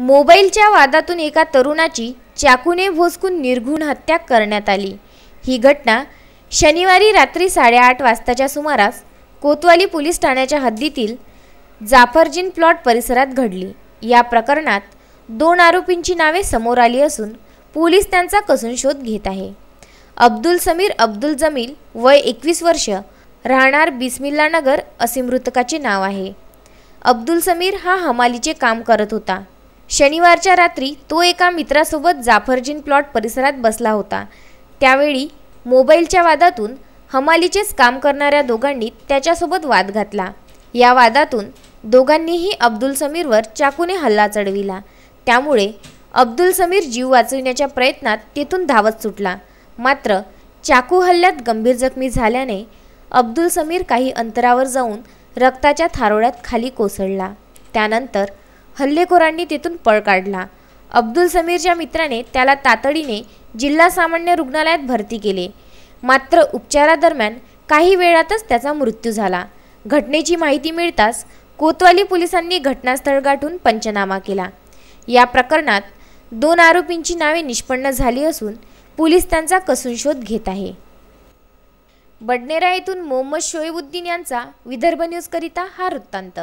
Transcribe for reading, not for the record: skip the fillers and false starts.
मोबाईलच्या वादातून एका तरुणाची चाकूने भोसकून निर्घृण हत्या करण्यात आली। ही घटना शनिवारी रात्री 8:30 वाजताच्या सुमारास कोतवाली पोलीस ठाण्याच्या हद्दीतील जाफरजीन प्लॉट परिसरात घडली। या प्रकरणात 2 आरोपींची नावे समोर आली असून पोलीस त्यांचा कसून शोध घेत आहे। अब्दुल समीर अब्दुल जमील वय 21 वर्ष, राहणार बिस्मिल्ला नगर असे मृतकाचे नाव आहे। अब्दुल समीर हा हमालीचे काम करत होता। शनिवारच्या रात्री तो एका मित्रासोबत जाफरजीन प्लॉट परिसरात बसला होता। त्यावेळी मोबाईलच्या वादातून हमालीचेच काम करणाऱ्या दोघांनी त्याच्यासोबत वाद घातला। या वादातून दोघांनीही अब्दुल समीरवर चाकूने हल्ला चढविला। त्यामुळे अब्दुल समीर जीव वाचविण्याच्या प्रयत्नात तेथून धावत सुटला। मात्र चाकू हल्ल्यात गंभीर जखमी झाल्याने अब्दुल समीर काही अंतरावर जाऊन रक्ताच्या थारोळ्यात खाली कोसळला। त्यानंतर हल्लेखोरांनी तेथून पळ काढला। अब्दुल समीरच्या मित्राने त्याला तातडीने जिल्हा सामान्य रुग्णालयात भरती केले। मात्र उपचारादरम्यान काही वेळातच त्याचा मृत्यू झाला। घटनेची माहिती मिळताच कोतवाली पोलिसांनी घटनास्थळ गाठून पंचनामा केला। या प्रकरणात 2 आरोपींची नावे निष्पन्न झाली असून पोलीस त्यांचा कसून शोध घेत आहे। बडनेरा येथून मोहम्मद शोएबुद्दीन यांचा विदर्भ न्यूज करिता हा वृत्तांत।